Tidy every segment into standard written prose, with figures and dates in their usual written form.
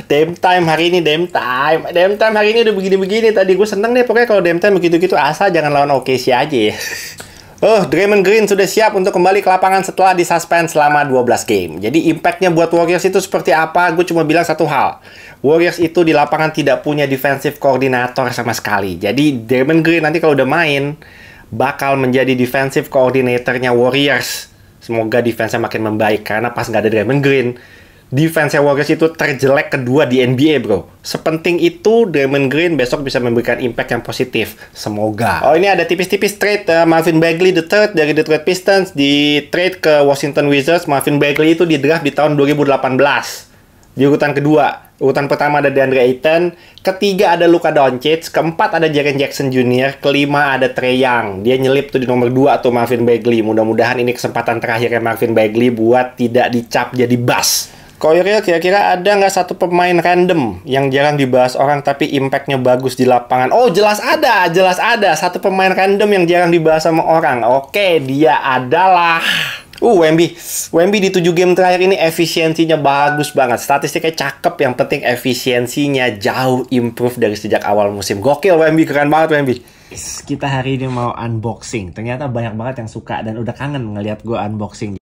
Dame time hari ini, Dame time. Dame time hari ini udah begini-begini. Tadi gue seneng deh pokoknya kalau Dame time begitu-gitu, asal jangan lawan OKC aja ya. Draymond Green sudah siap untuk kembali ke lapangan setelah disuspend selama 12 game. Jadi impactnya buat Warriors itu seperti apa? Gue cuma bilang satu hal. Warriors itu di lapangan tidak punya defensive koordinator sama sekali. Jadi Draymond Green nanti kalau udah main bakal menjadi defensive coordinatornya Warriors. Semoga defense-nya makin membaik karena pas nggak ada Draymond Green, defense Warriors itu terjelek kedua di NBA, bro. Sepenting itu, Draymond Green besok bisa memberikan impact yang positif. Semoga. Oh, ini ada tipis-tipis trade Marvin Bagley III dari Detroit Pistons di trade ke Washington Wizards. Marvin Bagley itu di draft di tahun 2018. Di urutan kedua. Urutan pertama ada DeAndre Ayton. Ketiga ada Luka Doncic. Keempat ada Jaren Jackson Jr. Kelima ada Trae Young. Dia nyelip tuh di nomor 2 tuh Marvin Bagley. Mudah-mudahan ini kesempatan terakhirnya Marvin Bagley buat tidak dicap jadi bust. Koiril, kira-kira ada nggak satu pemain random yang jarang dibahas orang tapi impactnya bagus di lapangan? Oh, jelas ada, jelas ada. Satu pemain random yang jarang dibahas sama orang. Oke, dia adalah Wemby di 7 game terakhir ini efisiensinya bagus banget. Statistiknya cakep, yang penting efisiensinya jauh improve dari sejak awal musim. Gokil Wemby, keren banget Wemby. Kita hari ini mau unboxing. Ternyata banyak banget yang suka dan udah kangen ngeliat gue unboxing.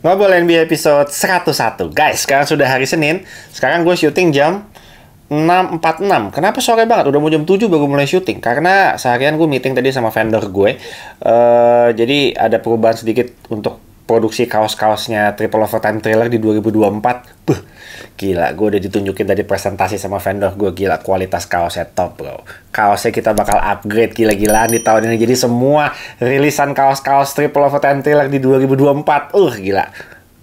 Ngobrol NBA episode 101. Guys, sekarang sudah hari Senin. Sekarang gue syuting jam 6.46. Kenapa sore banget? Udah mau jam 7 baru mulai syuting. Karena seharian gue meeting tadi sama vendor gue. Jadi ada perubahan sedikit untuk produksi kaos-kaosnya Triple Overtime Thriller di 2024. Gila, gue udah ditunjukin tadi presentasi sama vendor gue. Gila, kualitas kaosnya top, bro. Kaosnya kita bakal upgrade gila-gilaan di tahun ini. Jadi semua rilisan kaos-kaos Triple Overtime Thriller di 2024. Gila.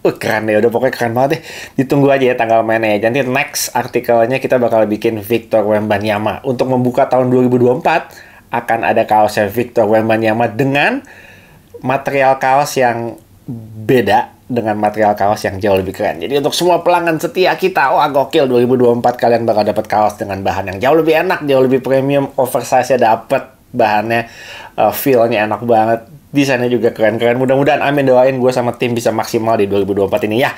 Keren deh, udah pokoknya keren banget deh. Ditunggu aja ya tanggal mainnya. Nanti next artikelnya kita bakal bikin Victor Wembanyama. Untuk membuka tahun 2024, akan ada kaosnya Victor Wembanyama dengan material kaos yang beda dengan material kaos yang jauh lebih keren. Jadi untuk semua pelanggan setia kita, gokil 2024 kalian bakal dapat kaos dengan bahan yang jauh lebih enak, jauh lebih premium, oversize-nya dapet, bahannya feel-nya enak banget, desainnya juga keren-keren. Mudah-mudahan amin, doain gue sama tim bisa maksimal di 2024 ini ya.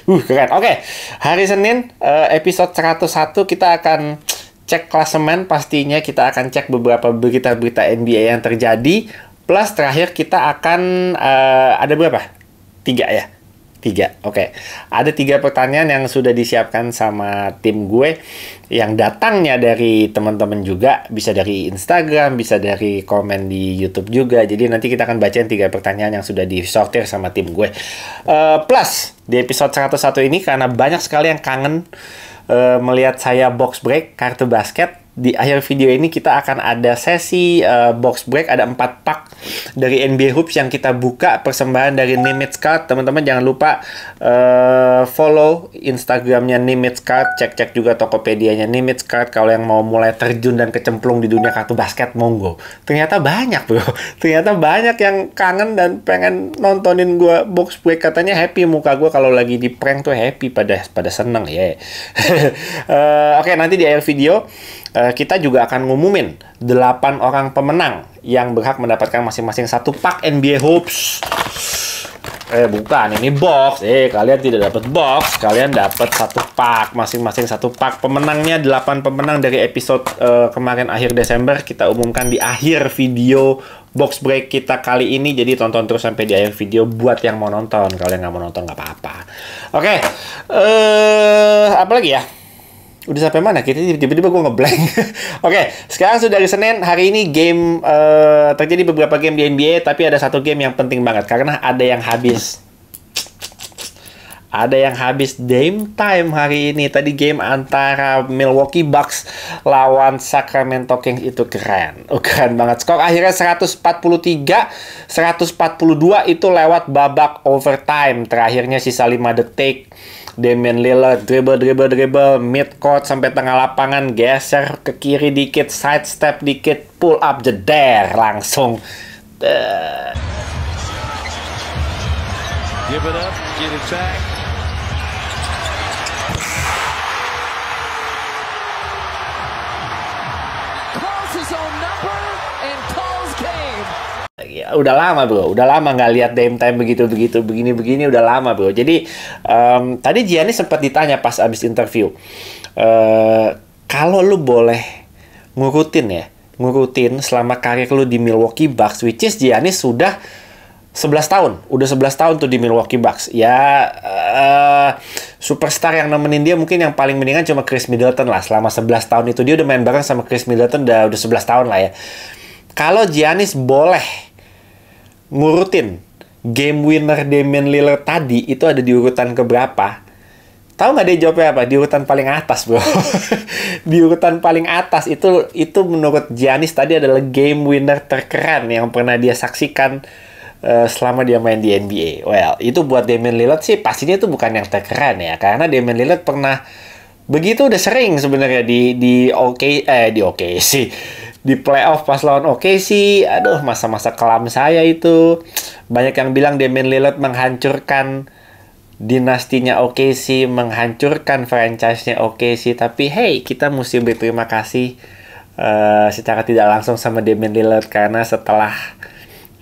Keren. Oke. Hari Senin episode 101 kita akan cek klasemen, pastinya kita akan cek beberapa berita-berita NBA yang terjadi. Plus terakhir kita akan ada berapa? 3 ya? 3, oke. Ada 3 pertanyaan yang sudah disiapkan sama tim gue, yang datangnya dari teman-teman juga, bisa dari Instagram, bisa dari komen di YouTube juga. Jadi nanti kita akan bacain 3 pertanyaan yang sudah disortir sama tim gue. Plus, di episode 101 ini, karena banyak sekali yang kangen melihat saya box break kartu basket, di akhir video ini kita akan ada sesi box break. Ada 4 pack dari NBA Hoops yang kita buka, persembahan dari Nimitz Card. Teman-teman jangan lupa follow Instagramnya Nimitz Card, cek-cek juga Tokopedia-nya Nimitz Card kalau yang mau mulai terjun dan kecemplung di dunia kartu basket, monggo. Ternyata banyak, bro. Ternyata banyak yang kangen dan pengen nontonin gue box break. Katanya happy muka gue kalau lagi di prank tuh happy, pada seneng ya. Oke, nanti di akhir video kita juga akan ngumumin 8 orang pemenang yang berhak mendapatkan masing-masing 1 pack NBA Hoops. Bukan, ini box. Kalian tidak dapat box, kalian dapat 1 pack, masing-masing 1 pack. Pemenangnya 8 pemenang dari episode kemarin akhir Desember. Kita umumkan di akhir video box break kita kali ini. Jadi tonton terus sampai di akhir video buat yang mau nonton. Kalau yang nggak mau nonton nggak apa-apa. Oke, apa lagi ya? Udah sampai mana? Kita tiba-tiba gue ngeblank. Oke, sekarang sudah hari Senin. Hari ini game terjadi beberapa game di NBA, tapi ada satu game yang penting banget karena ada yang habis. Ada yang habis Dame time hari ini. Tadi game antara Milwaukee Bucks lawan Sacramento Kings itu keren. Keren banget. Skor akhirnya 143-142 itu lewat babak overtime. Terakhirnya sisa 5 detik. Damian Lillard dribble mid court sampai tengah lapangan, geser ke kiri dikit, side step dikit, pull up jeder langsung. Give it up, get attack. Crosses on number udah lama bro, udah lama nggak lihat Dame time begitu begini udah lama bro. Jadi tadi Giannis sempat ditanya pas abis interview, kalau lu boleh ngurutin selama karir lu di Milwaukee Bucks, which is Giannis sudah 11 tahun. Udah 11 tahun tuh di Milwaukee Bucks. Ya, superstar yang nemenin dia mungkin yang paling mendingan cuma Chris Middleton lah. Selama 11 tahun itu dia udah main bareng sama Chris Middleton udah 11 tahun lah ya. Kalau Giannis boleh ngurutin game winner Damian Lillard tadi, itu ada di urutan keberapa? Tahu nggak dia jawabnya apa? Di urutan paling atas, bro. Di urutan paling atas itu menurut Giannis tadi adalah game winner terkeren yang pernah dia saksikan selama dia main di NBA. Well, itu buat Damian Lillard sih pastinya itu bukan yang terkeren ya, karena Damian Lillard pernah begitu udah sering sebenarnya di OKC di playoff pas lawan OKC. Aduh, masa-masa kelam saya itu. Banyak yang bilang Damian Lillard menghancurkan dinastinya OKC, menghancurkan franchise-nya OKC. Tapi hey, kita mesti berterima kasih secara tidak langsung sama Damian Lillard, karena setelah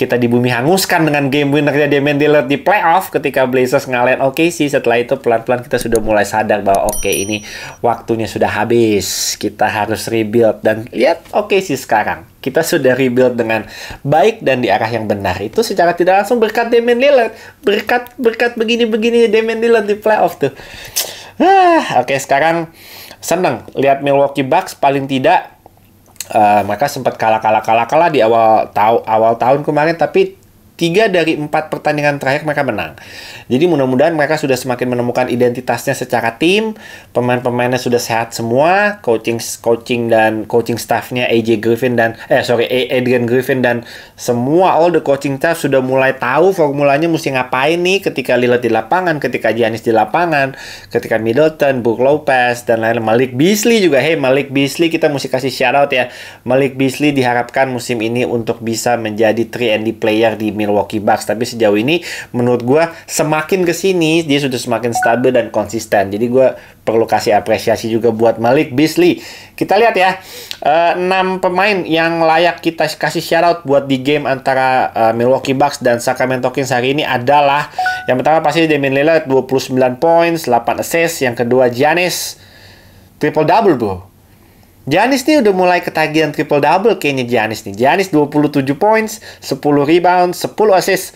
kita di bumi hanguskan dengan game winnernya Damian Lillard di playoff ketika Blazers ngalahin OKC. Setelah itu pelan-pelan kita sudah mulai sadar bahwa oke, ini waktunya sudah habis. Kita harus rebuild. Dan lihat OKC sekarang. Kita sudah rebuild dengan baik dan di arah yang benar. Itu secara tidak langsung berkat Damian Lillard. Berkat begini-begini Damian Lillard di playoff tuh. Oke, sekarang seneng lihat Milwaukee Bucks paling tidak. Mereka sempat kalah di awal tahun kemarin, tapi 3 dari 4 pertandingan terakhir mereka menang. Jadi mudah-mudahan mereka sudah semakin menemukan identitasnya secara tim, pemain-pemainnya sudah sehat semua, coaching staffnya Adrian Griffin dan semua all the coaching staff sudah mulai tahu formulanya mesti ngapain nih ketika Lillard di lapangan, ketika Giannis di lapangan, ketika Middleton, Brook Lopez dan lain-lain. Malik Beasley juga, Malik Beasley kita mesti kasih shout out ya. Malik Beasley diharapkan musim ini untuk bisa menjadi 3&D player di Milwaukee Bucks. Tapi sejauh ini menurut gue semakin kesini dia sudah semakin stabil dan konsisten. Jadi gue perlu kasih apresiasi juga buat Malik Beasley. Kita lihat ya, 6 pemain yang layak kita kasih shoutout buat di game antara Milwaukee Bucks dan Sacramento Kings hari ini adalah yang pertama pasti Damian Lillard 29 points, 8 assists. Yang kedua Giannis triple double bro. Giannis nih udah mulai ketagihan triple-double kayaknya Giannis nih. Giannis 27 points, 10 rebounds, 10 assist.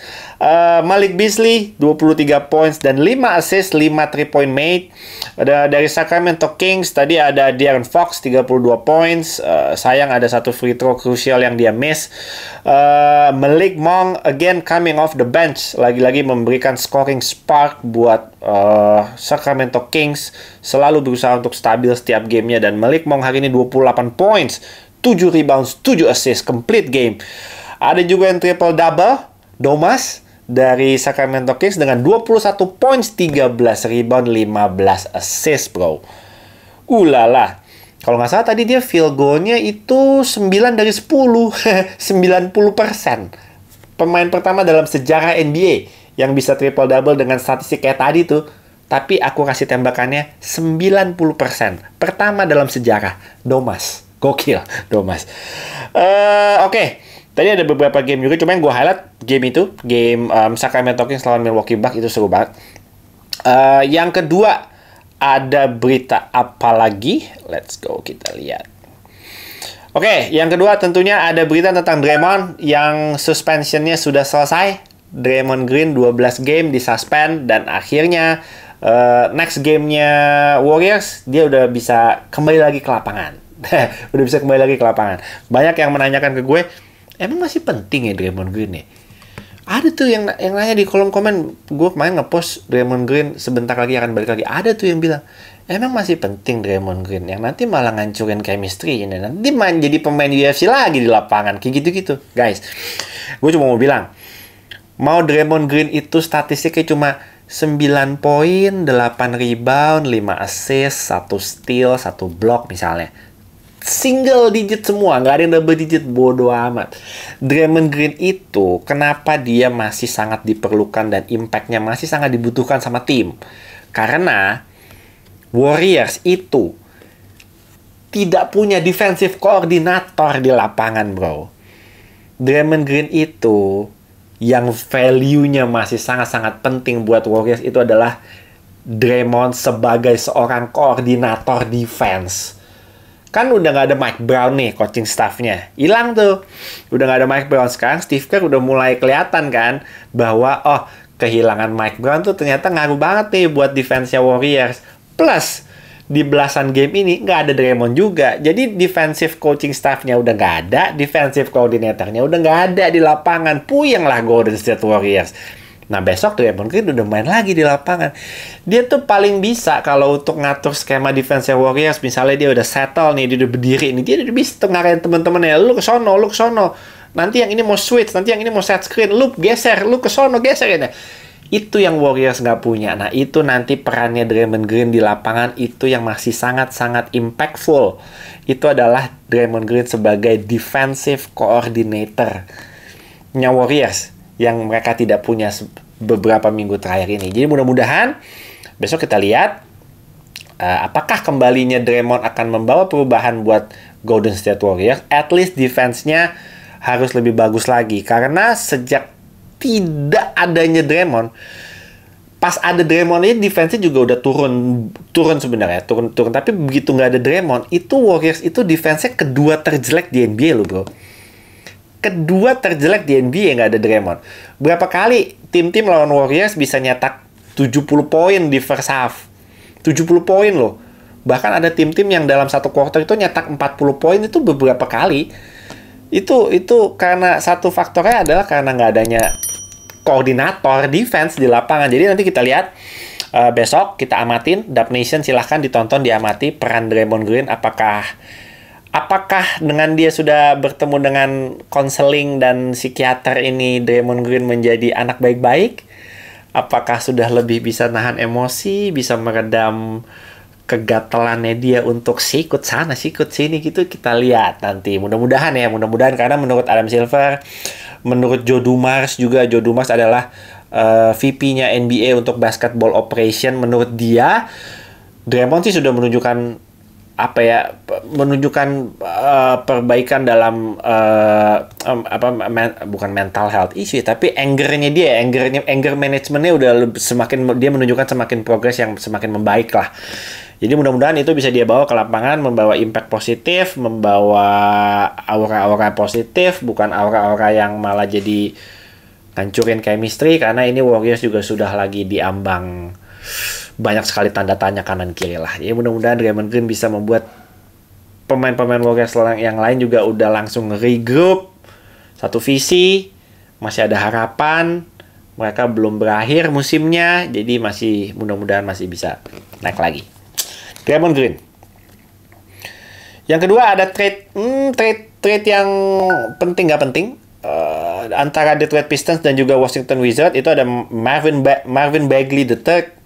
Malik Beasley 23 points dan 5 assist, 5 3-point made. Dari Sacramento Kings tadi ada De'Aaron Fox 32 points. Sayang ada satu free throw krusial yang dia miss. Malik Monk again coming off the bench. Lagi-lagi memberikan scoring spark buat Sacramento Kings. Selalu berusaha untuk stabil setiap gamenya. Dan Malik Monk hari ini 28 points, 7 rebounds, 7 assists, complete game. Ada juga yang triple-double, Domas dari Sacramento Kings dengan 21 points, 13 rebound, 15 assist, bro. Ulala. Kalau nggak salah tadi dia field goal-nya itu 9 dari 10. 90%. Pemain pertama dalam sejarah NBA yang bisa triple-double dengan statistik kayak tadi tuh. Tapi aku kasih tembakannya 90%. Pertama dalam sejarah. Domas. Gokil, Domas. Oke. Tadi ada beberapa game juga, cuma yang gue highlight game itu, game Sacramento Kings lawan Milwaukee Bucks, itu seru banget. Yang kedua, ada berita apa lagi? Let's go, kita lihat. Oke, yang kedua tentunya ada berita tentang Draymond yang suspensionnya sudah selesai. Draymond Green 12 game disuspend dan akhirnya next gamenya Warriors dia udah bisa kembali lagi ke lapangan. Udah bisa kembali lagi ke lapangan. Banyak yang menanyakan ke gue, emang masih penting ya Draymond Green ya? Ada tuh yang nanya di kolom komen. Gue kemarin ngepost Draymond Green sebentar lagi akan balik lagi. Ada tuh yang bilang, emang masih penting Draymond Green? Yang nanti malah ngancurin chemistry ini. Nanti main jadi pemain UFC lagi di lapangan. Kayak gitu-gitu. Guys, gue cuma mau bilang, mau Draymond Green itu statistiknya cuma 9 poin, 8 rebound, 5 assist, 1 steal, 1 block misalnya. Single digit semua, nggak ada yang double digit, bodo amat. Draymond Green itu, kenapa dia masih sangat diperlukan dan impact-nya masih sangat dibutuhkan sama tim? Karena Warriors itu tidak punya defensive coordinator di lapangan, bro. Draymond Green itu yang value-nya masih sangat-sangat penting buat Warriors itu adalah Draymond sebagai seorang koordinator defense. Kan udah nggak ada Mike Brown nih, coaching staff-nya. Hilang tuh. Udah nggak ada Mike Brown. Sekarang Steve Kerr udah mulai kelihatan kan bahwa, oh, kehilangan Mike Brown tuh ternyata ngaruh banget nih buat defense-nya Warriors. Plus, di belasan game ini nggak ada Draymond juga. Jadi defensive coaching staff-nya udah nggak ada, defensive coordinator-nya udah nggak ada di lapangan. Puyeng lah Golden State Warriors. Nah, besok Draymond Green udah main lagi di lapangan. Dia tuh paling bisa kalau untuk ngatur skema defense Warriors. Misalnya dia udah settle nih, dia udah berdiri nih, dia udah bisa ngarahin temen-temennya, lu ke sono, lu ke sono. Nanti yang ini mau switch, nanti yang ini mau set screen, lu geser, lu ke sono, geser ini. Itu yang Warriors nggak punya. Nah, itu nanti perannya Draymond Green di lapangan itu yang masih sangat-sangat impactful. Itu adalah Draymond Green sebagai defensive coordinator-nya Warriors yang mereka tidak punya beberapa minggu terakhir ini. Jadi mudah-mudahan besok kita lihat apakah kembalinya Draymond akan membawa perubahan buat Golden State Warriors. At least defense-nya harus lebih bagus lagi. Karena sejak tidak adanya Draymond, pas ada Draymond ini defense-nya juga udah turun sebenarnya, turun. Tapi begitu nggak ada Draymond, itu Warriors itu defense-nya kedua terjelek di NBA loh bro. Kedua terjelek di NBA nggak ada Draymond. Berapa kali tim-tim lawan Warriors bisa nyetak 70 poin di first half. 70 poin loh. Bahkan ada tim-tim yang dalam satu quarter itu nyetak 40 poin itu beberapa kali. Itu karena satu faktornya adalah karena nggak adanya koordinator defense di lapangan. Jadi nanti kita lihat besok, kita amatin. Dub Nation silahkan ditonton, diamati peran Draymond Green. Apakah dengan dia sudah bertemu dengan konseling dan psikiater ini, Draymond Green menjadi anak baik-baik? Apakah sudah lebih bisa nahan emosi, bisa meredam kegatelannya dia untuk sikut sana, sikut sini gitu? Kita lihat nanti. Mudah-mudahan karena menurut Adam Silver, menurut Joe Dumars juga, Joe Dumars adalah VP-nya NBA untuk basketball operation. Menurut dia, Draymond sih sudah menunjukkan perbaikan dalam bukan mental health issue, tapi anger managementnya udah dia menunjukkan semakin progres yang semakin membaik lah. Jadi mudah-mudahan itu bisa dia bawa ke lapangan, membawa impact positif, membawa aura-aura positif, bukan aura-aura yang malah jadi hancurin chemistry, karena ini Warriors juga sudah lagi diambang banyak sekali tanda tanya kanan kiri lah. Ya mudah-mudahan Draymond Green bisa membuat pemain-pemain Warriors yang lain juga udah langsung regroup, satu visi, masih ada harapan. Mereka belum berakhir musimnya, jadi mudah-mudahan masih bisa naik lagi. Draymond Green. Yang kedua ada trade yang penting nggak penting antara Detroit Pistons dan juga Washington Wizards. Itu ada Marvin Bagley III.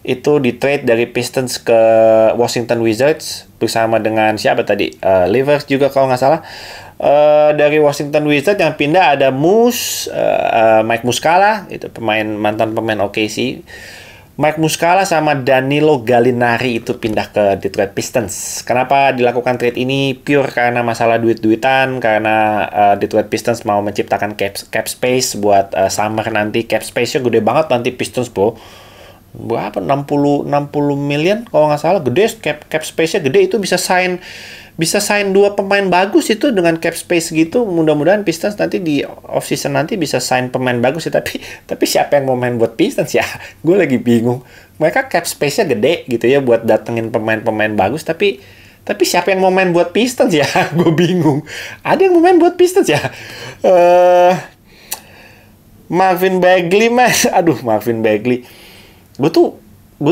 Itu di trade dari Pistons ke Washington Wizards bersama dengan siapa tadi? Livers juga kalau nggak salah. Dari Washington Wizards yang pindah ada Mike Muscala, itu mantan pemain OKC. Mike Muscala sama Danilo Gallinari itu pindah ke Detroit Pistons. Kenapa dilakukan trade ini? Pure karena masalah duit-duitan, karena Detroit Pistons mau menciptakan cap space buat summer nanti. Cap space-nya gede banget nanti Pistons, bro. Berapa? 60 million kalau nggak salah. Gede, cap space-nya gede, itu bisa sign 2 pemain bagus itu dengan cap space gitu. Mudah-mudahan Pistons nanti di off season nanti bisa sign pemain bagus ya. Tapi siapa yang mau main buat Pistons ya? Gue lagi bingung. Mereka cap space-nya gede gitu ya buat datengin pemain-pemain bagus, tapi siapa yang mau main buat Pistons ya? Gue bingung. Ada yang mau main buat Pistons ya? Marvin Bagley mas. Aduh, Marvin Bagley. Gue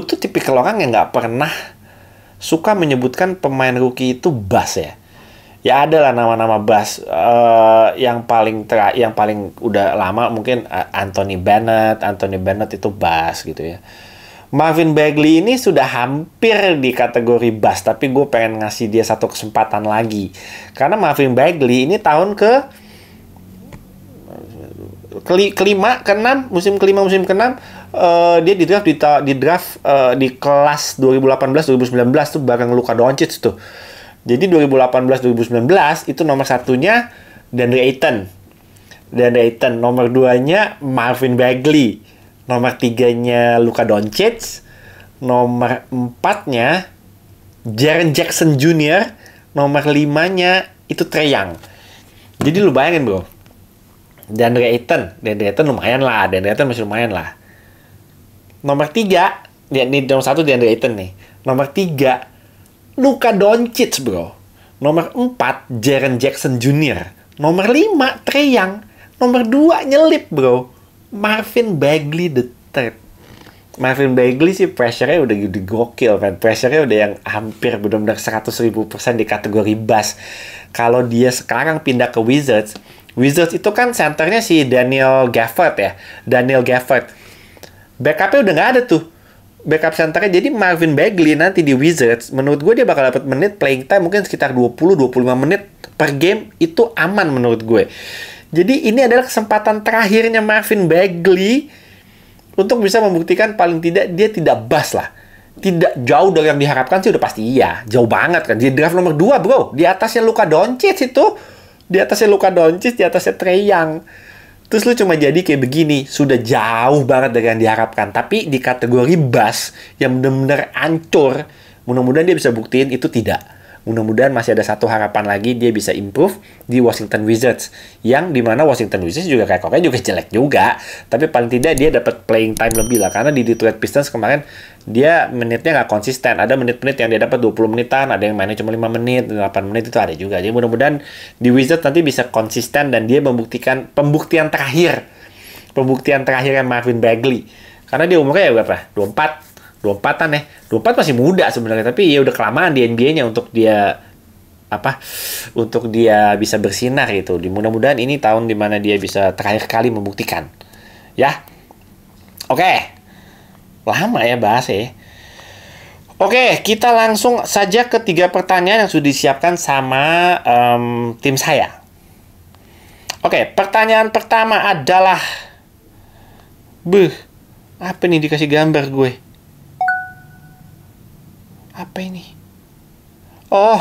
tuh tipikal orang yang nggak pernah suka menyebutkan pemain rookie itu bust ya. Ya ada lah nama-nama bust. Yang paling udah lama mungkin Anthony Bennett itu bust gitu ya. Marvin Bagley ini sudah hampir di kategori bust, tapi gue pengen ngasih dia satu kesempatan lagi. Karena Marvin Bagley ini tahun musim kelima dia di draft di kelas 2018-2019 tuh bareng Luka Doncic tuh. Jadi 2018-2019 itu nomor satunya DeAndre Ayton DeAndre Ayton. Nomor 2-nya Marvin Bagley. Nomor 3-nya Luka Doncic. Nomor 4-nya Jaren Jackson Jr. Nomor 5-nya itu Trae Young. Jadi lu bayangin bro, DeAndre Ayton lumayan lah, DeAndre Ayton masih lumayan lah. Nomor 3, ini nomor 1 DeAndre Ayton nih. Nomor 3, Luka Doncic bro. Nomor 4, Jaren Jackson Jr. Nomor 5, Trae Young. Nomor 2, nyelip bro, Marvin Bagley the third. Marvin Bagley sih pressure-nya udah gokil, man. Pressure-nya udah yang hampir benar-benar 100.000% di kategori bust. Kalau dia sekarang pindah ke Wizards itu kan centernya si Daniel Gafford ya. Daniel Gafford. Backupnya udah nggak ada tuh. Backup centernya. Jadi Marvin Bagley nanti di Wizards, menurut gue dia bakal dapat menit playing time mungkin sekitar 20-25 menit per game. Itu aman menurut gue. Jadi ini adalah kesempatan terakhirnya Marvin Bagley untuk bisa membuktikan paling tidak dia tidak bust lah. Tidak jauh dari yang diharapkan sih udah pasti iya. Jauh banget kan. Di draft nomor 2 bro. Di atasnya Luka Doncic itu. Di atasnya Luka Doncic, di atasnya Trae Young. Terus lu cuma jadi kayak begini. Sudah jauh banget dari yang diharapkan. Tapi di kategori bust yang benar-benar hancur. Mudah-mudahan dia bisa buktiin itu tidak. Mudah-mudahan masih ada satu harapan lagi dia bisa improve di Washington Wizards. Yang dimana Washington Wizards juga kayak koknya juga jelek juga. Tapi paling tidak dia dapat playing time lebih lah. Karena di Detroit Pistons kemarin dia menitnya nggak konsisten. Ada menit-menit yang dia dapat 20 menitan. Ada yang mainnya cuma 5 menit, 8 menit itu ada juga. Jadi mudah-mudahan di Wizards nanti bisa konsisten dan dia membuktikan pembuktian terakhirnya Marvin Bagley. Karena dia umurnya ya berapa? 24-an ya. 24 masih muda sebenarnya, tapi ya udah kelamaan di NBA-nya untuk dia untuk dia bisa bersinar gitu. Mudah-mudahan ini tahun dimana dia bisa terakhir kali membuktikan. Ya. Oke. Lama ya bahasnya. Oke, kita langsung saja ke 3 pertanyaan yang sudah disiapkan sama tim saya. Oke, pertanyaan pertama adalah apa nih dikasih gambar gue? Apa ini? Oh,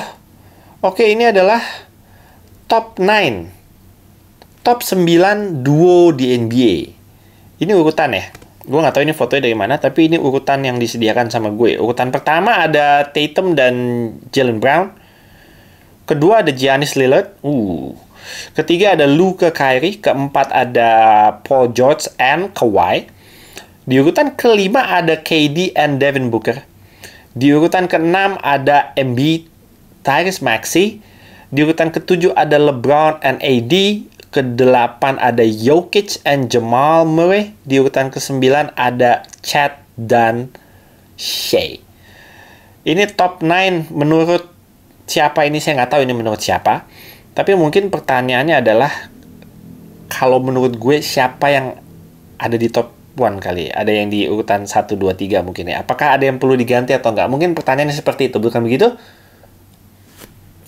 oke, ini adalah top 9. Top 9 duo di NBA. Ini urutan ya. Gue nggak tahu ini fotonya dari mana, tapi ini urutan yang disediakan sama gue. Urutan pertama ada Tatum dan Jaylen Brown. Kedua ada Giannis Lillard. Ketiga ada Luka Kyrie. Keempat ada Paul George and Kawhi. Di urutan kelima ada KD and Devin Booker. Di urutan ke-6 ada Embiid, Tyrese Maxey. Di urutan ke-7 ada LeBron and AD. Ke-8 ada Jokic and Jamal Murray. Di urutan ke-9 ada Chet dan Shea. Ini top 9 menurut siapa ini? Saya nggak tahu ini menurut siapa. Tapi mungkin pertanyaannya adalah, kalau menurut gue siapa yang ada di top 1 kali? Ada yang di urutan 1, 2, 3 mungkin ya. Apakah ada yang perlu diganti atau enggak? Mungkin pertanyaannya seperti itu, bukan begitu?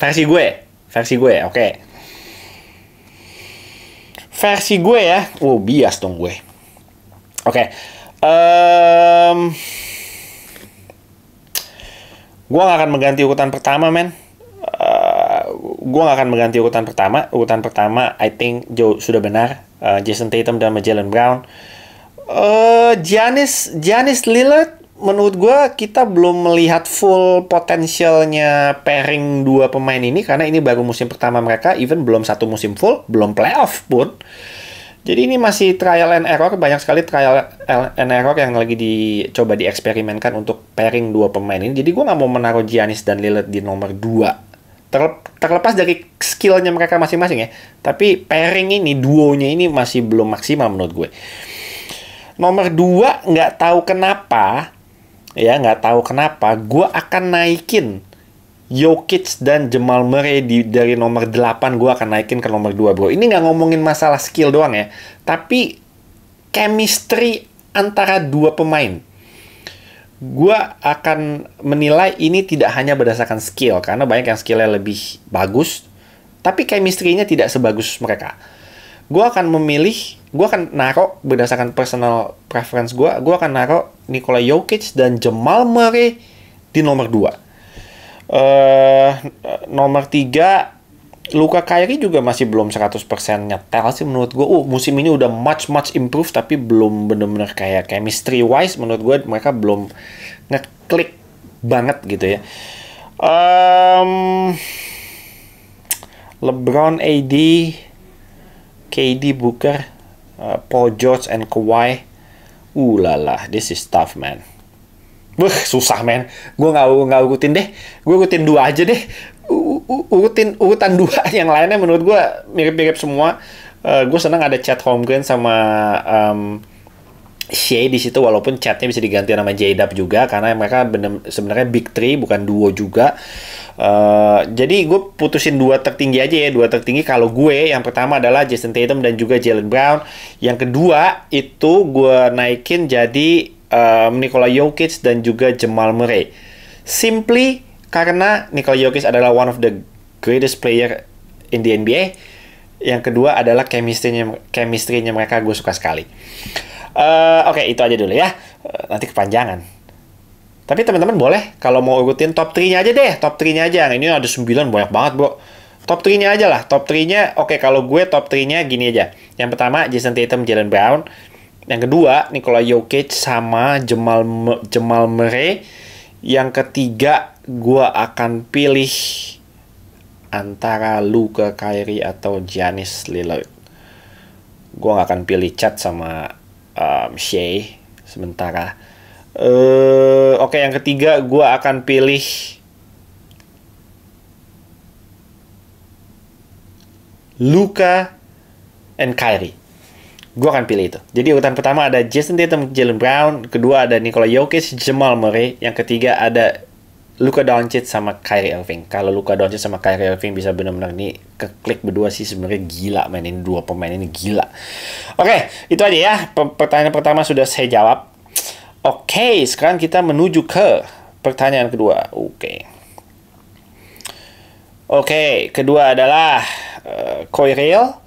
Versi gue, oke. Versi gue ya. Bias dong gue. Oke. Gue gak akan mengganti urutan pertama, men. Gue gak akan mengganti urutan pertama. Urutan pertama, I think sudah benar. Jason Tatum dan Jaylen Brown. Giannis Lillard, menurut gue kita belum melihat full potensialnya pairing 2 pemain ini, karena ini baru musim pertama mereka, even belum 1 musim full, belum playoff pun. Jadi ini masih trial and error, banyak sekali trial and error yang lagi dicoba dieksperimenkan untuk pairing 2 pemain ini. Jadi gue nggak mau menaruh Giannis dan Lillard di nomor 2. Terlepas dari skillnya mereka masing-masing ya, tapi pairing ini, duonya ini masih belum maksimal menurut gue. Nomor 2, nggak tahu kenapa, gue akan naikin Jokic dan Jamal Murray dari nomor 8, gue akan naikin ke nomor 2, bro. Ini nggak ngomongin masalah skill doang ya, tapi chemistry antara 2 pemain. Gue akan menilai ini tidak hanya berdasarkan skill, karena banyak yang skillnya lebih bagus, tapi chemistry-nya tidak sebagus mereka. Gue akan naruh berdasarkan personal preference gue akan naruh Nikola Jokic dan Jamal Murray di nomor 2. Nomor 3, Luka Kyrie juga masih belum 100% nyetel sih menurut gue. Musim ini udah much improve, tapi belum bener-bener kayak chemistry wise menurut gue mereka belum ngeklik banget gitu ya. LeBron, AD, KD, Booker, Paul George, and Kawhi. Lala, this is tough, man. Susah, man. Gue nggak urutin deh. Gue urutin 2 aja deh. Urutan 2. Yang lainnya menurut gue mirip-mirip semua. Gue senang ada Chet Holmgren sama Shea di situ, walaupun Chatnya bisa diganti nama J-Dub juga, karena mereka sebenarnya big three, bukan duo juga. Jadi gue putusin 2 tertinggi aja ya. 2 tertinggi kalau gue, yang pertama adalah Jason Tatum dan juga Jaylen Brown. Yang kedua itu gue naikin jadi Nikola Jokic dan juga Jamal Murray. Simply karena Nikola Jokic adalah one of the greatest player in the NBA. Yang kedua adalah chemistry-nya mereka gue suka sekali. Oke, itu aja dulu ya. Nanti kepanjangan. Tapi teman-teman boleh kalau mau urutin top 3-nya aja deh. Top 3-nya aja. Ini ada 9, banyak banget, bro. Top 3-nya aja lah. Top 3-nya, oke, kalau gue top 3-nya gini aja. Yang pertama, Jason Tatum, Jaylen Brown. Yang kedua, Nikola Jokic sama Jamal Murray. Yang ketiga, gue akan pilih antara Luka, Kyrie, atau Giannis Lillard. Gue gak akan pilih Chet sama Shea sementara. Oke, yang ketiga gue akan pilih Luka and Kyrie. Gue akan pilih itu. Jadi urutan pertama ada Jason Tatum, Jaylen Brown. Kedua ada Nikola Jokic, Jamal Murray. Yang ketiga ada Luka Doncic sama Kyrie Irving. Kalau Luka Doncic sama Kyrie Irving bisa benar-benar nih keklik berdua sih, sebenarnya gila main ini, 2 pemain ini gila. Oke, itu aja ya. Pertanyaan pertama sudah saya jawab. Oke, sekarang kita menuju ke pertanyaan kedua. Oke, kedua adalah Koirel.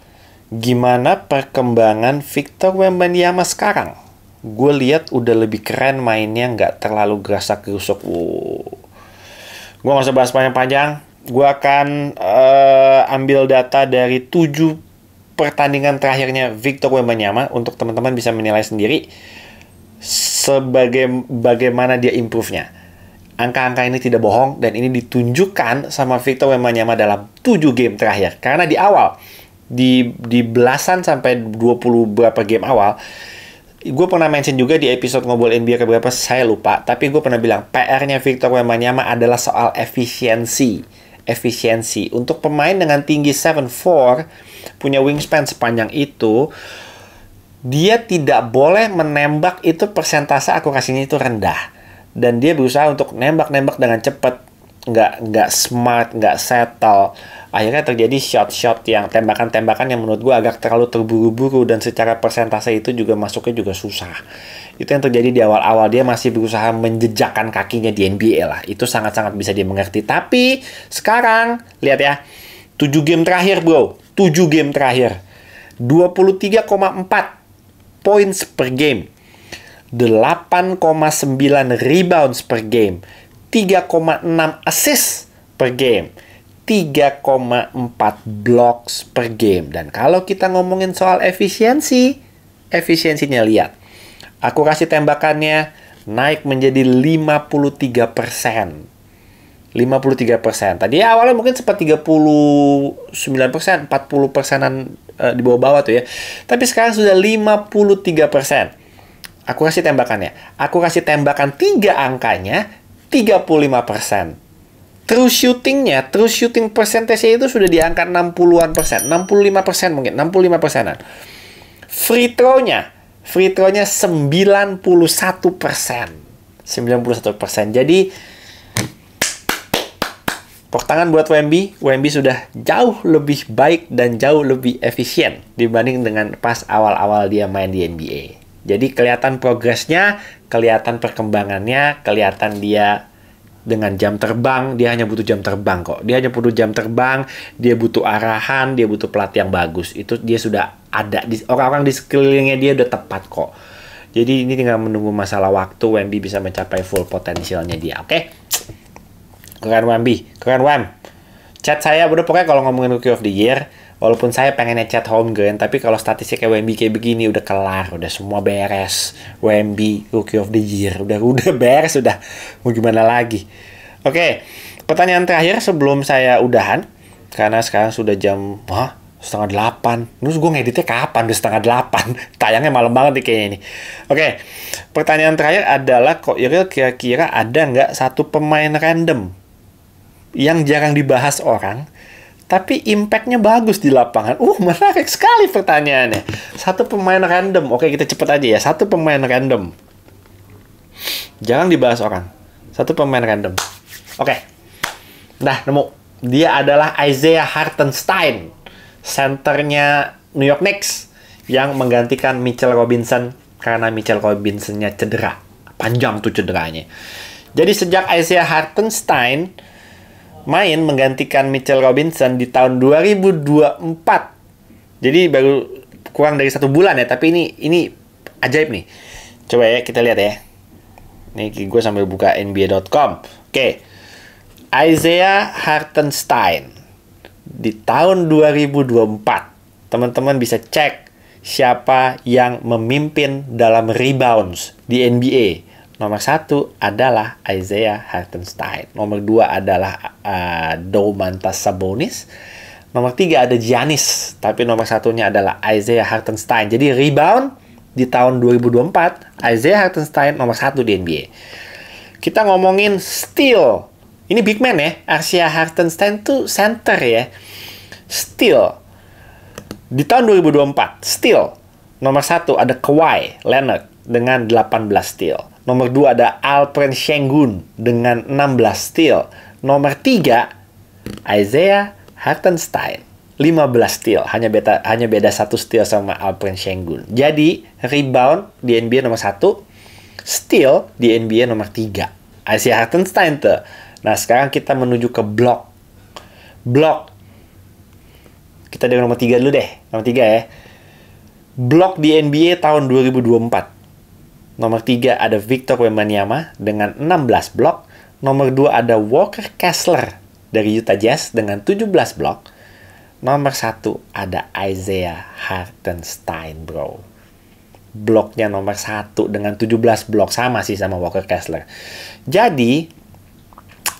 Gimana perkembangan Victor Wembanyama sekarang? Gue lihat udah lebih keren mainnya, nggak terlalu gerasak-gerusuk. Gue nggak usah bahas panjang-panjang. Gue akan ambil data dari 7 pertandingan terakhirnya Victor Wembanyama untuk teman-teman bisa menilai sendiri bagaimana dia improve-nya. Angka-angka ini tidak bohong dan ini ditunjukkan sama Victor Wembanyama dalam 7 game terakhir. Karena di awal, di belasan sampai 20 berapa game awal, gue pernah mention juga di episode Ngobrol NBA keberapa, saya lupa. Tapi gue pernah bilang, PR-nya Victor Wembanyama adalah soal efisiensi. Untuk pemain dengan tinggi 7'4", punya wingspan sepanjang itu, dia tidak boleh menembak itu persentase akurasinya itu rendah. Dan dia berusaha untuk nembak-nembak dengan cepat. Nggak smart, nggak settle. Akhirnya terjadi shot-shot yang tembakan-tembakan yang menurut gue agak terlalu terburu-buru, dan secara persentase itu juga masuknya juga susah. Itu yang terjadi di awal-awal, dia masih berusaha menjejakkan kakinya di NBA lah. Itu sangat-sangat bisa dimengerti. Tapi sekarang lihat ya, 7 game terakhir bro, 7 game terakhir, 23,4 points per game, 8,9 rebounds per game, 3,6 assist per game, 3,4 blocks per game. Dan kalau kita ngomongin soal efisiensinya lihat. Akurasi tembakannya naik menjadi 53%. 53%. Tadi awalnya mungkin sempat 39%, 40%-an di bawah-bawah tuh ya. Tapi sekarang sudah 53%. Akurasi tembakannya. Akurasi tembakan 3 angkanya 35%. True shooting persentasenya itu sudah di angka 60-an persen, 65% mungkin, 65%-an. Free throw-nya 91%. 91%. Jadi tepuk tangan buat Wemby. Wemby sudah jauh lebih baik dan jauh lebih efisien dibanding dengan pas awal-awal dia main di NBA. Jadi kelihatan progresnya, kelihatan perkembangannya, kelihatan dia dengan jam terbang. Dia hanya butuh jam terbang kok. Dia hanya butuh jam terbang, dia butuh arahan, dia butuh pelatih yang bagus. Itu dia sudah ada. Orang-orang di sekelilingnya dia udah tepat kok. Jadi ini tinggal menunggu masalah waktu Wemby bisa mencapai full potensialnya dia. Oke? Keren Wemby. Keren Wem. Chat saya udah pokoknya kalau ngomongin Rookie of the Year, walaupun saya pengennya chat Holmgren, tapi kalau statistiknya Wemby kayak begini udah kelar, udah semua beres. Wemby Rookie of the Year udah beres, udah mau gimana lagi. Oke, pertanyaan terakhir sebelum saya udahan, karena sekarang sudah jam 7:30. Terus gue ngeditnya kapan? Udah 7:30. Tayangnya malam banget nih kayaknya ini. Oke, pertanyaan terakhir adalah kok kira-kira ada nggak satu pemain random yang jarang dibahas orang, tapi impact-nya bagus di lapangan? Menarik sekali pertanyaannya. Satu pemain random. Oke, kita cepet aja ya. Satu pemain random. Jarang dibahas orang. Satu pemain random. Oke. Nah, nemu. Dia adalah Isaiah Hartenstein, centernya New York Knicks, yang menggantikan Mitchell Robinson karena Mitchell Robinson-nya cedera. Panjang tuh cederanya. Jadi sejak Isaiah Hartenstein main menggantikan Mitchell Robinson di tahun 2024. Jadi baru kurang dari 1 bulan ya, tapi ini ajaib nih. Coba ya kita lihat ya. Nih gue sambil buka NBA.com. Oke. Isaiah Hartenstein di tahun 2024. Teman-teman bisa cek siapa yang memimpin dalam rebounds di NBA. Nomor 1 adalah Isaiah Hartenstein. Nomor 2 adalah Domantas Sabonis. Nomor 3 ada Giannis. Tapi nomor 1-nya adalah Isaiah Hartenstein. Jadi rebound di tahun 2024, Isaiah Hartenstein nomor 1 di NBA. Kita ngomongin steal. Ini big man ya. Isaiah Hartenstein tuh center ya. Steal. Di tahun 2024, steal. Nomor 1 ada Kawhi Leonard dengan 18 steal. Nomor 2 ada Alperen Sengun dengan 16 steal. Nomor 3 Isaiah Hartenstein 15 steal. Hanya beda 1 steal sama Alperen Sengun. Jadi rebound di NBA nomor 1, steal di NBA nomor 3. Isaiah Hartenstein tuh. Nah, sekarang kita menuju ke blok. Blok. Kita dari nomor 3 dulu deh. Nomor 3 ya. Blok di NBA tahun 2024. Nomor 3 ada Victor Wembanyama dengan 16 blok. Nomor 2 ada Walker Kessler dari Utah Jazz dengan 17 blok. Nomor 1 ada Isaiah Hartenstein, bro. Bloknya nomor 1 dengan 17 blok. Sama sih sama Walker Kessler. Jadi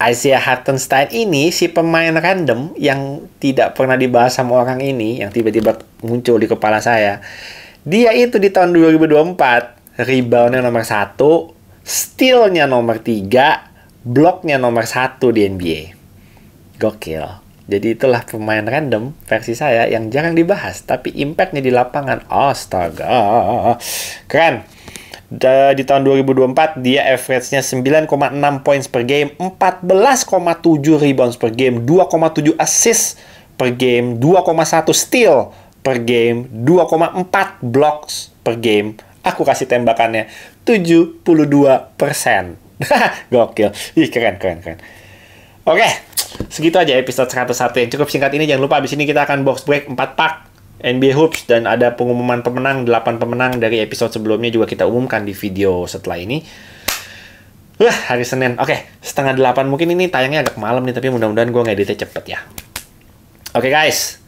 Isaiah Hartenstein ini si pemain random yang tidak pernah dibahas sama orang ini, yang tiba-tiba muncul di kepala saya. Dia itu di tahun 2024 reboundnya nomor 1, stealnya nomor 3, bloknya nomor 1 di NBA. Gokil. Jadi itulah pemain random versi saya yang jarang dibahas, tapi impactnya di lapangan, astaga, keren. Di tahun 2024 dia average-nya 9,6 points per game, 14,7 rebounds per game, 2,7 assist per game, 2,1 steal per game, 2,4 blocks per game. Aku kasih tembakannya 72%. Gokil. Ih, keren. Oke, segitu aja episode 101 yang cukup singkat ini. Jangan lupa abis ini kita akan box break 4 pack NBA Hoops, dan ada pengumuman pemenang, 8 pemenang dari episode sebelumnya juga kita umumkan di video setelah ini. Hari Senin. Oke, 7:30 mungkin ini tayangnya agak malam nih, tapi mudah-mudahan gue ngeditnya cepet ya. Oke guys,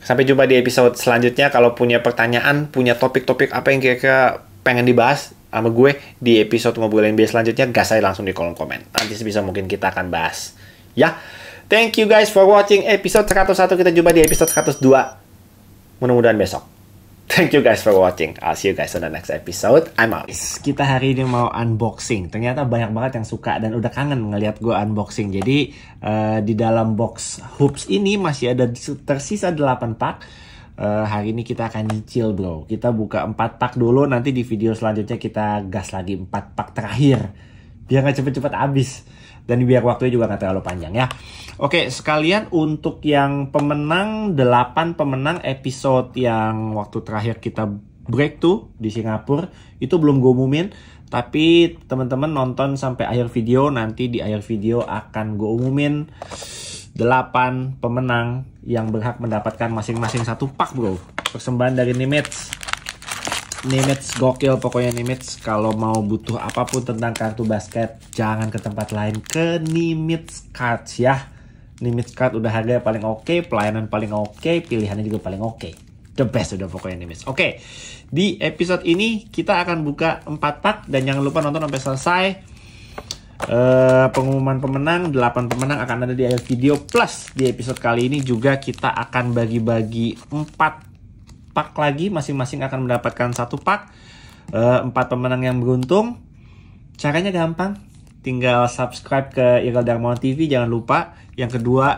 sampai jumpa di episode selanjutnya. Kalau punya pertanyaan, punya topik-topik apa yang kira-kira pengen dibahas sama gue di episode ngobrol NBA selanjutnya, gas aja langsung di kolom komen. Nanti sebisa mungkin kita akan bahas. Ya, thank you guys for watching episode 101. Kita jumpa di episode 102. Mudah-mudahan besok. Thank you guys for watching. I'll see you guys on the next episode. I'm out. Kita hari ini mau unboxing. Ternyata banyak banget yang suka dan udah kangen ngeliat gue unboxing. Jadi di dalam box hoops ini masih ada tersisa 8 pack. Hari ini kita akan nyicil, bro. Kita buka 4 pack dulu. Nanti di video selanjutnya kita gas lagi 4 pack terakhir. Biar nggak cepet-cepet habis. Dan biar waktunya juga nggak terlalu panjang ya. Oke, sekalian untuk yang pemenang, 8 pemenang episode yang waktu terakhir kita break tuh di Singapura, itu belum gue umumin. Tapi teman-teman nonton sampai akhir video, nanti di akhir video akan gue umumin 8 pemenang yang berhak mendapatkan masing-masing 1 pack, bro. Persembahan dari Nimitz. Nimitz gokil pokoknya Nimitz. Kalau mau butuh apapun tentang kartu basket, jangan ke tempat lain, ke Nimitz Cards ya. Nimitz card udah harga paling oke, pelayanan paling oke, pilihannya juga paling oke. The best udah pokoknya Nimitz. Oke, di episode ini kita akan buka 4 pak dan jangan lupa nonton sampai selesai. Pengumuman pemenang, 8 pemenang akan ada di akhir video. Plus di episode kali ini juga kita akan bagi-bagi 4 pak lagi, masing-masing akan mendapatkan 1 pak. 4 pemenang yang beruntung. Caranya gampang, tinggal subscribe ke Irel Darmawan TV, jangan lupa. Yang kedua,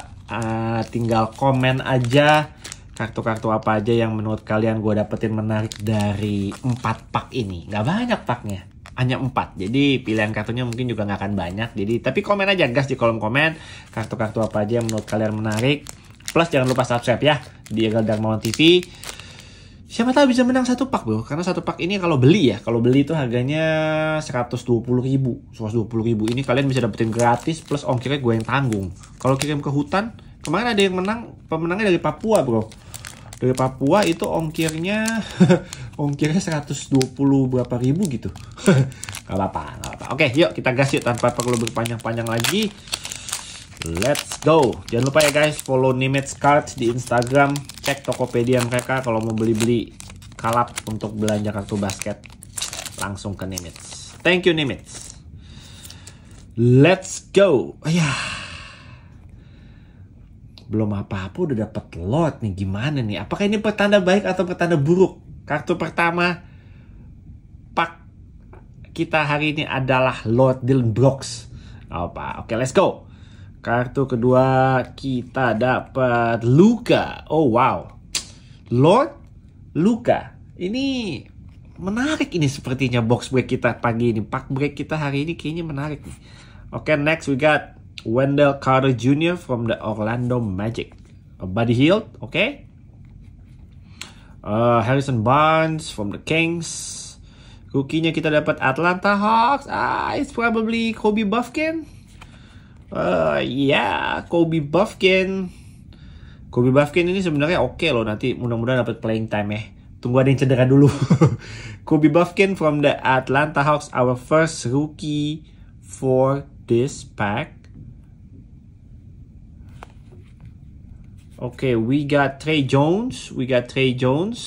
tinggal komen aja kartu-kartu apa aja yang menurut kalian gue dapetin menarik dari 4 pak ini. Gak banyak paknya, hanya 4. Jadi pilihan kartunya mungkin juga gak akan banyak. Tapi komen aja gas di kolom komen kartu-kartu apa aja yang menurut kalian menarik. Plus jangan lupa subscribe ya di Irel Darmawan TV. Siapa tahu bisa menang 1 pak bro. Karena 1 pak ini kalau beli itu harganya 120.000. 120.000 ini kalian bisa dapetin gratis plus ongkirnya gue yang tanggung. Kalau kirim ke hutan, kemarin ada yang menang, pemenangnya dari Papua bro. Dari Papua itu ongkirnya 120 berapa ribu gitu. Gak apa-apa. Oke, yuk kita gas yuk tanpa perlu berpanjang-panjang lagi. Let's go. Jangan lupa ya guys, follow Nimitz Cards di Instagram. Cek Tokopedia mereka kalau mau beli-beli kalap untuk belanja kartu basket. Langsung ke Nimitz. Thank you Nimitz. Let's go. Belum apa-apa udah dapat lot nih. Gimana nih? Apakah ini pertanda baik atau pertanda buruk? Kartu pertama pak kita hari ini adalah Lord Dillon Brooks. Oke, let's go. Kartu kedua kita dapat Luka. Oh wow, Lord Luka. Ini menarik ini sepertinya box break kita pagi ini. Pack break kita hari ini kayaknya menarik nih. Oke, next we got Wendell Carter Jr. from the Orlando Magic. Buddy Hield, oke. Harrison Barnes from the Kings. Rookie-nya kita dapat Atlanta Hawks. It's probably Kobe Buffkin. Kobe Buffkin. Kobe Buffkin ini sebenarnya oke loh, nanti mudah-mudahan dapat playing time ya. Tunggu ada yang cedera dulu. Kobe Buffkin from the Atlanta Hawks, our first rookie for this pack. Oke, we got Trey Jones.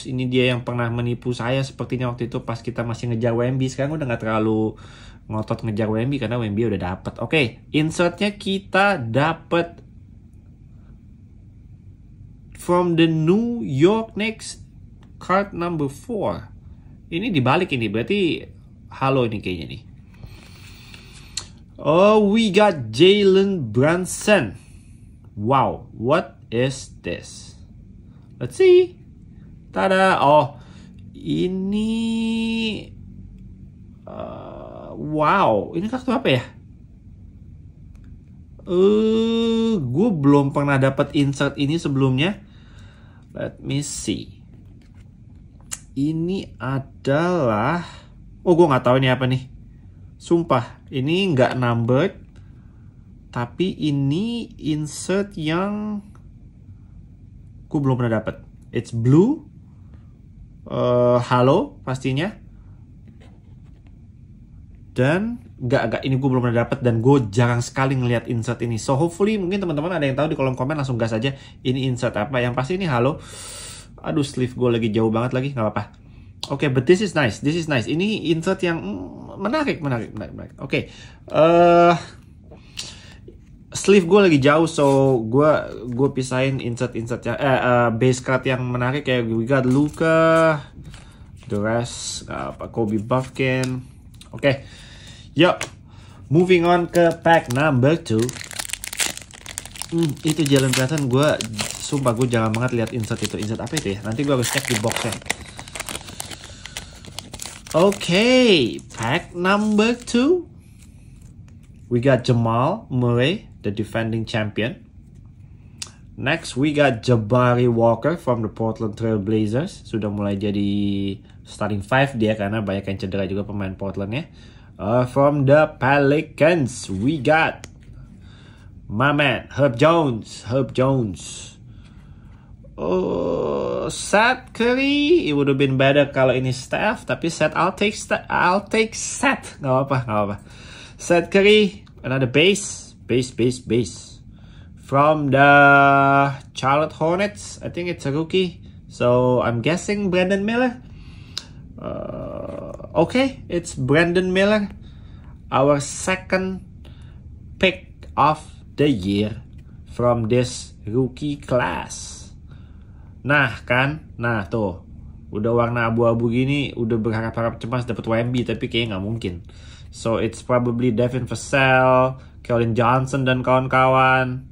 Ini dia yang pernah menipu saya sepertinya waktu itu pas kita masih ngejar Wemby. Sekarang udah gak terlalu ngotot ngejar Wemby karena Wemby udah dapet. Oke, insertnya kita dapet from the New York Knicks, card number 4. Ini dibalik ini, berarti halo ini kayaknya nih. Oh, we got Jalen Brunson. Wow, what is this? Let's see. Tada. Oh, ini wow, ini kartu apa ya? Gue belum pernah dapat insert ini sebelumnya. Let me see. Ini adalah, gue nggak tahu ini apa nih. Sumpah, ini nggak numbered. Tapi ini insert yang gue belum pernah dapat. It's blue. Halo pastinya. Dan enggak ini gue belum pernah dapat dan gue jarang sekali ngelihat insert ini. So hopefully mungkin teman-teman ada yang tahu di kolom komen, langsung gas aja ini insert apa. Yang pasti ini halo. Aduh, sleeve gue lagi jauh banget lagi, nggak apa-apa. Oke, but this is nice. Ini insert yang menarik. Oke. Sleeve gue lagi jauh, so gue pisahin insert ya. Base card yang menarik kayak we got Luka, the rest Kobe Buffkin. Oke. Yuk, moving on ke pack number 2. Itu Jalen Brunson, sumpah gue jarang banget lihat insert itu. Insert apa itu ya? Nanti gue harus cek di boxnya. Oke, pack number 2. We got Jamal Murray, the defending champion. Next, we got Jabari Walker from the Portland Trail Blazers. Sudah mulai jadi starting 5 dia karena banyak yang cedera juga pemain Portland ya. From the Pelicans, we got my man, Herb Jones. Seth Curry. It would have been better kalau ini Steph, tapi Seth, I'll take Seth. Gak apa. Seth Curry, another base. from the Charlotte Hornets. I think it's a rookie. So I'm guessing Brandon Miller. Okay, it's Brandon Miller. Our second pick of the year from this rookie class. Nah kan, nah tuh, udah warna abu-abu gini, udah berharap-harap cemas dapat WMB, tapi kayaknya nggak mungkin. So it's probably Devin Vassell, Keldon Johnson dan kawan-kawan.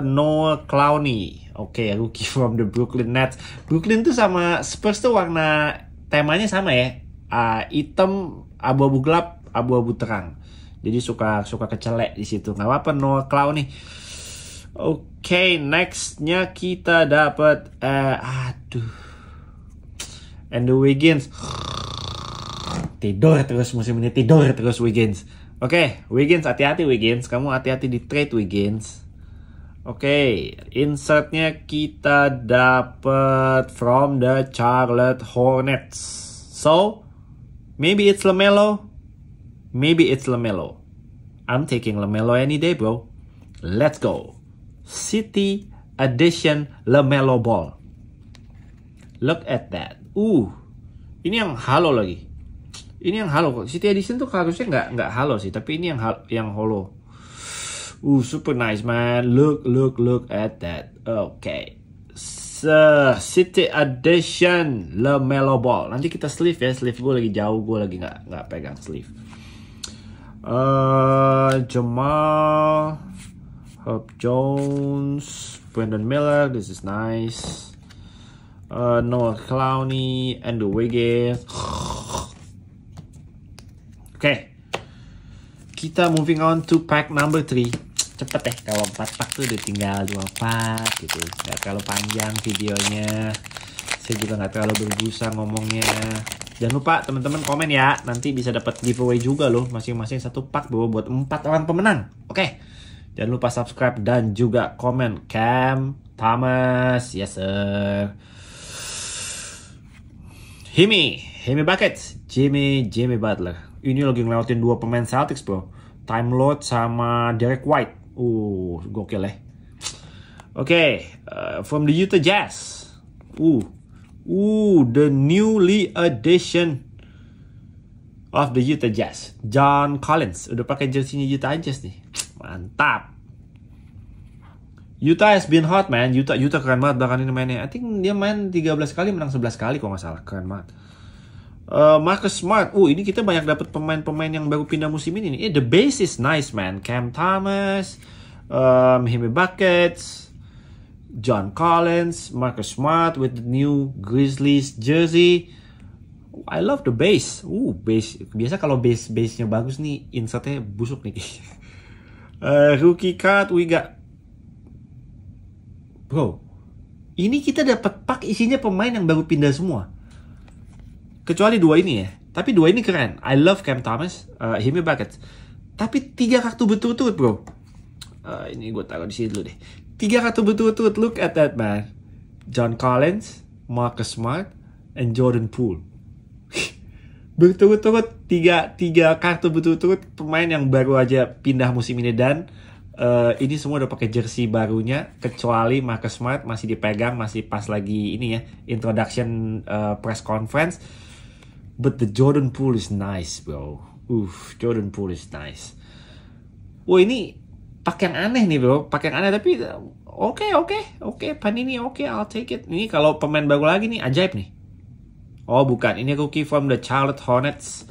Noah Clowney, oke, rookie from the Brooklyn Nets. Brooklyn tuh sama Spurs tuh warna temanya sama ya, hitam, abu-abu gelap, abu-abu terang. Jadi suka kecelek di situ. Nggak apa-apa, Noah Clowney. Oke, nextnya kita dapat Andrew Wiggins. Tidur terus musim ini, tidur terus Wiggins. Oke, Wiggins, hati-hati Wiggins. Kamu hati-hati di trade Wiggins. Oke, insertnya kita dapat from the Charlotte Hornets. So, maybe it's LaMelo. Maybe it's LaMelo. I'm taking LaMelo any day, bro. Let's go. City Edition LaMelo Ball. Look at that. Ini yang halo lagi. Ini yang halo. City Edition tuh harusnya nggak halo sih, tapi ini yang holo. Super nice, man. Look at that. Okay. So, City Edition LaMelo Ball. Nanti kita sleeve ya. Sleeve gue lagi jauh, gue lagi nggak pegang sleeve. Jamal, Herb Jones, Brandon Miller, this is nice. Noah Clowney, Andrew Wiggins. Oke, kita moving on to pack number 3. Cepet ya, kalau 4 pack tuh udah tinggal 2 pack gitu. Gak terlalu panjang videonya. Saya juga gak terlalu berbusa ngomongnya. Jangan lupa teman-teman komen ya. Nanti bisa dapat giveaway juga loh. Masing-masing 1 pack bawa buat 4 orang pemenang. Oke. Jangan lupa subscribe dan juga komen. Cam Thomas, yes sir. Himi Buckets, Jimmy Butler. Ini lagi ngelewatin 2 pemain Celtics bro. Time Lord sama Derek White. Gokil ya. Oke, from the Utah Jazz. The newly edition of the Utah Jazz. John Collins. Udah pakai jersey-nya Utah Jazz nih. Mantap. Utah has been hot, man. Utah keren banget bahkan ini mainnya. I think dia main 13 kali, menang 11 kali kalau nggak salah. Keren banget. Marcus Smart. Ini kita banyak dapat pemain-pemain yang baru pindah musim ini. The base is nice, man. Cam Thomas, Himi Buckets, John Collins, Marcus Smart with the new Grizzlies jersey. I love the base. Base. Biasa kalau base-nya bagus nih, insertnya busuk nih. Rookie card we got. Bro, ini kita dapat pack isinya pemain yang baru pindah semua. Kecuali 2 ini ya. Tapi 2 ini keren. I love Cam Thomas, Himi Buckets. Tapi 3 kartu berturut-turut, bro. Ini gue taruh di sini dulu deh. 3 kartu berturut-turut. Look at that, man. John Collins, Marcus Smart, and Jordan Poole. Berturut-turut 3 kartu berturut-turut pemain yang baru aja pindah musim ini. Dan ini semua udah pakai jersey barunya, kecuali Marcus Smart masih dipegang, masih pas lagi ini ya, introduction press conference. But the Jordan Poole is nice, bro. Jordan Poole is nice. Ini pakai yang aneh nih, bro. Pakai yang aneh tapi oke. Panini oke, I'll take it. Ini kalau pemain baru lagi nih, ajaib nih. Bukan. Ini rookie from the Charlotte Hornets.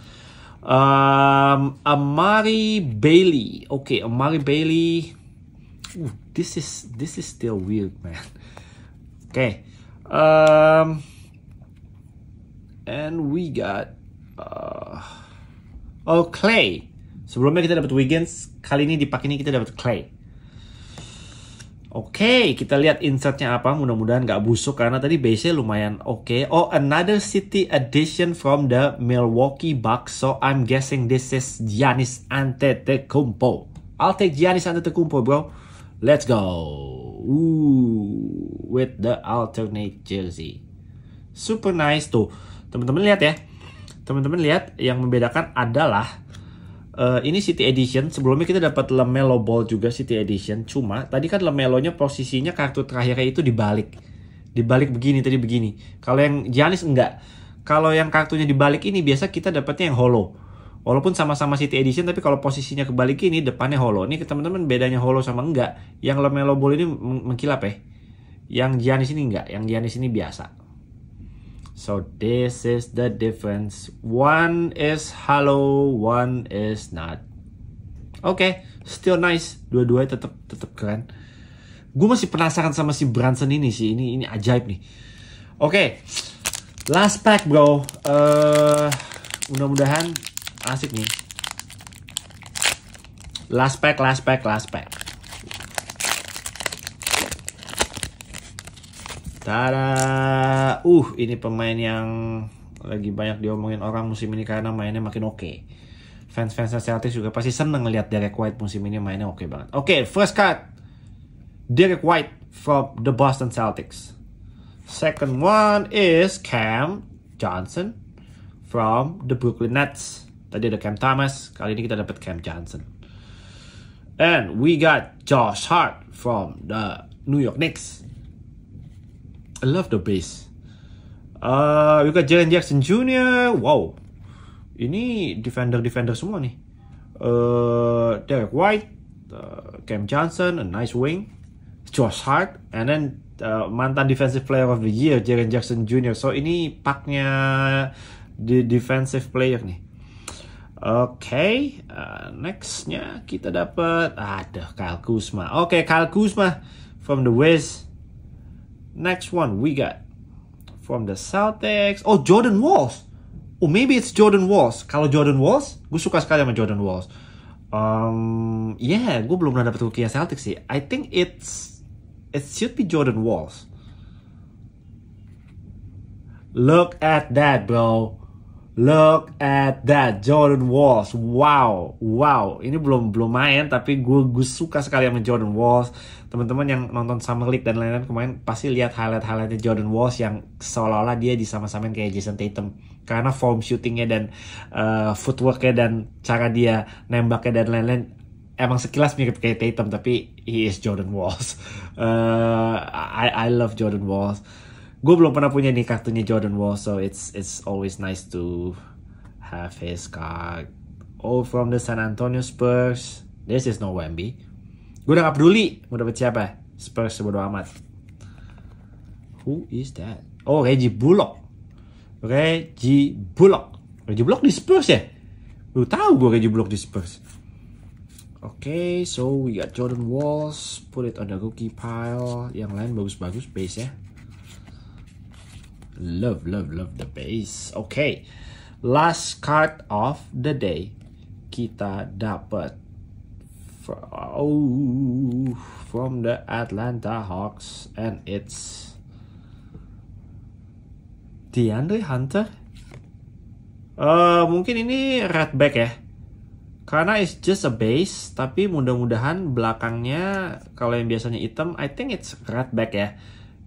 Amari Bailey. Amari Bailey. This is still weird, man. And we got Clay. Sebelumnya kita dapat Wiggins, kali ini di pack ini kita dapat Clay. Kita lihat insertnya apa. Mudah-mudahan nggak busuk karena tadi base-nya lumayan oke. Another City edition from the Milwaukee Bucks. So I'm guessing this is Giannis Antetokounmpo. I'll take Giannis Antetokounmpo, bro. Let's go. With the alternate jersey. Super nice tuh. Teman-teman lihat ya. Teman-teman lihat, yang membedakan adalah Ini City Edition. Sebelumnya kita dapat LaMelo Ball juga City Edition. Cuma tadi kan LaMelo-nya posisinya kartu terakhirnya itu dibalik. Dibalik begini tadi begini. Kalau yang Giannis enggak. Kalau yang kartunya dibalik ini biasa kita dapatnya yang holo. Walaupun sama-sama City Edition tapi kalau posisinya kebalik ini depannya holo. Ini teman-teman bedanya holo sama enggak. Yang LaMelo Ball ini mengkilap ya. Yang Giannis ini enggak. Yang Giannis ini biasa. So this is the difference. One is hollow, one is not. Oke, still nice. Dua-duanya tetap keren. Gue masih penasaran sama si Brunson ini sih. Ini ajaib nih. Oke, last pack bro. Mudah-mudahan asik nih. Last pack. Tada. Ini pemain yang lagi banyak diomongin orang musim ini karena mainnya makin oke. Fans-fans Celtics juga pasti seneng ngeliat Derek White musim ini mainnya oke banget. Oke, first card. Derek White from the Boston Celtics. Second one is Cam Johnson from the Brooklyn Nets. Tadi ada Cam Thomas, kali ini kita dapat Cam Johnson. And we got Josh Hart from the New York Knicks. I love the base. We got Jaren Jackson Jr. Wow. Ini defender semua nih. Derek White, Cam Johnson, a nice wing. Josh Hart, and then mantan Defensive Player of the Year, Jaren Jackson Jr. So ini packnya di defensive player nih. Oke, nextnya kita dapat Kyle Kuzma. Oke, Kyle Kuzma from the Wiz. Next one we got from the Celtics. Oh, Jordan Walls. Oh, maybe it's Jordan Walls. Kalau Jordan Walls, gue suka sekali sama Jordan Walls. Gue belum pernah dapet rookie Celtics sih. I think it should be Jordan Walls. Look at that, bro. Look at that, Jordan Walls. Wow. Ini belum main, tapi gue suka sekali sama Jordan Walls. Teman-teman yang nonton Summer League dan lain-lain kemarin pasti lihat highlight-highlightnya Jordan Walls yang seolah-olah dia disama-samain kayak Jason Tatum. Karena form shootingnya dan footworknya dan cara dia nembaknya dan lain-lain emang sekilas mirip kayak Tatum, tapi he is Jordan Walls. I love Jordan Walls. Gue belum pernah punya nih kartunya Jordan Walls, so it's always nice to have his card. Oh, from the San Antonio Spurs. This is no Wemby. Gue udah gak peduli mau dapet siapa. Spurs sebodo amat. Who is that? Oh, Reggie Bullock. Reggie Bullock di Spurs ya? Lu tahu gue Reggie Bullock di Spurs. Okay, so we got Jordan Walls. Put it on the rookie pile. Yang lain bagus-bagus base ya. Love the base. Okay, last card of the day kita dapat from the Atlanta Hawks, and it's DeAndre Hunter. Mungkin ini red back ya, karena it's just a base, tapi mudah-mudahan belakangnya kalau yang biasanya hitam, I think it's red back ya.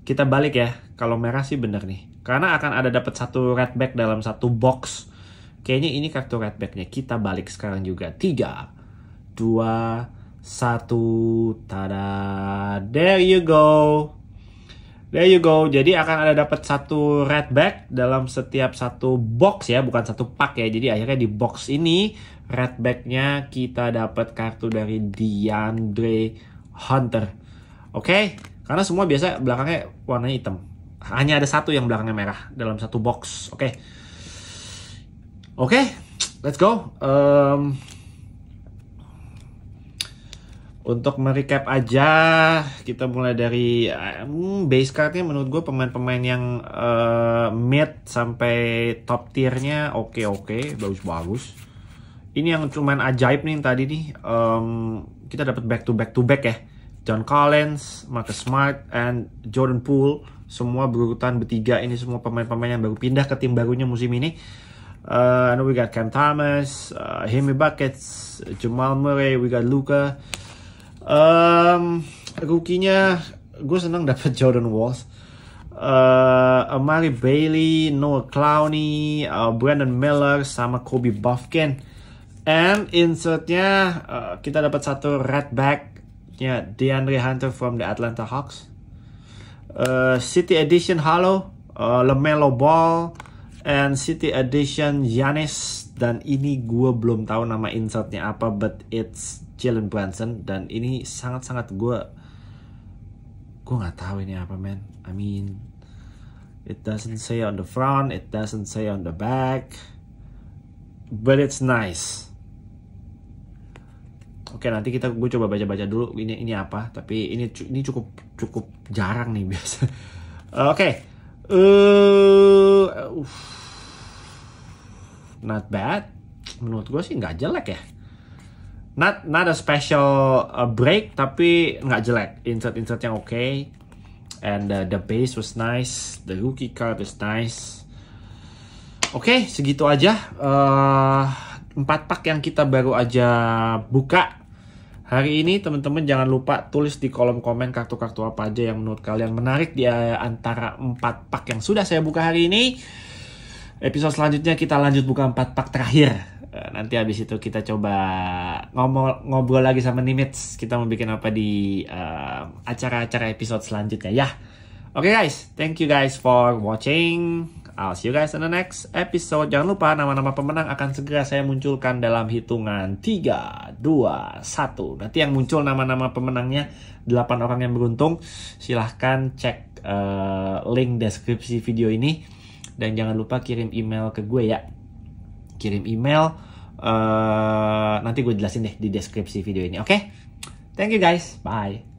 Kita balik ya, kalau merah sih bener nih. Karena akan ada dapat satu red back dalam satu box. Kayaknya ini kartu red backnya. Kita balik sekarang juga. 3, 2, 1. Tada! There you go. Jadi akan ada dapat satu red back dalam setiap satu box ya, bukan satu pack ya. Jadi akhirnya di box ini red backnya kita dapat kartu dari DeAndre Hunter. Oke? Karena semua biasa belakangnya warnanya hitam. Hanya ada satu yang belakangnya merah dalam satu box. Oke, let's go. Untuk merecap aja, kita mulai dari base cardnya. Menurut gue pemain-pemain yang mid sampai top tiernya oke, bagus-bagus. Ini yang cuman ajaib nih tadi nih. Kita dapat back to back ya. John Collins, Marcus Smart, and Jordan Poole. Semua berurutan bertiga. Ini semua pemain-pemain yang baru pindah ke tim barunya musim ini. And we got Cam Thomas, Hemi Buckets, Jamal Murray, we got Luka. Rookie-nya gue senang dapat Jordan Walls. Amari Bailey, Noah Clowney, Brandon Miller, sama Kobe Buffkin. And insertnya kita dapat satu red back-nya DeAndre Hunter from the Atlanta Hawks. City Edition Halo, LaMelo Ball, and City Edition Giannis. Dan ini gue belum tahu nama insertnya apa, but it's Jalen Brunson. Dan ini sangat-sangat gue nggak tahu ini apa, man. I mean, it doesn't say on the front, it doesn't say on the back, but it's nice. Oke, nanti gue coba baca-baca dulu ini apa. Tapi ini cukup jarang nih biasa. Oke. Not bad. Menurut gue sih nggak jelek ya. Not a special break, tapi nggak jelek. Insert yang oke. And the base was nice. The rookie card is nice. Oke, segitu aja. 4 pack yang kita baru aja buka hari ini. Teman-teman jangan lupa tulis di kolom komen kartu-kartu apa aja yang menurut kalian menarik di antara 4 pack yang sudah saya buka hari ini. Episode selanjutnya kita lanjut buka 4 pack terakhir. Nanti habis itu kita coba ngobrol lagi sama Nimitz. Kita mau bikin apa di acara-acara episode selanjutnya ya. Oke guys, thank you guys for watching. I'll see you guys in the next episode. Jangan lupa nama-nama pemenang akan segera saya munculkan dalam hitungan 3, 2, 1. Nanti yang muncul nama-nama pemenangnya 8 orang yang beruntung. Silahkan cek link deskripsi video ini. Dan jangan lupa kirim email ke gue ya. Kirim email. Nanti gue jelasin deh di deskripsi video ini. Oke? Thank you guys. Bye.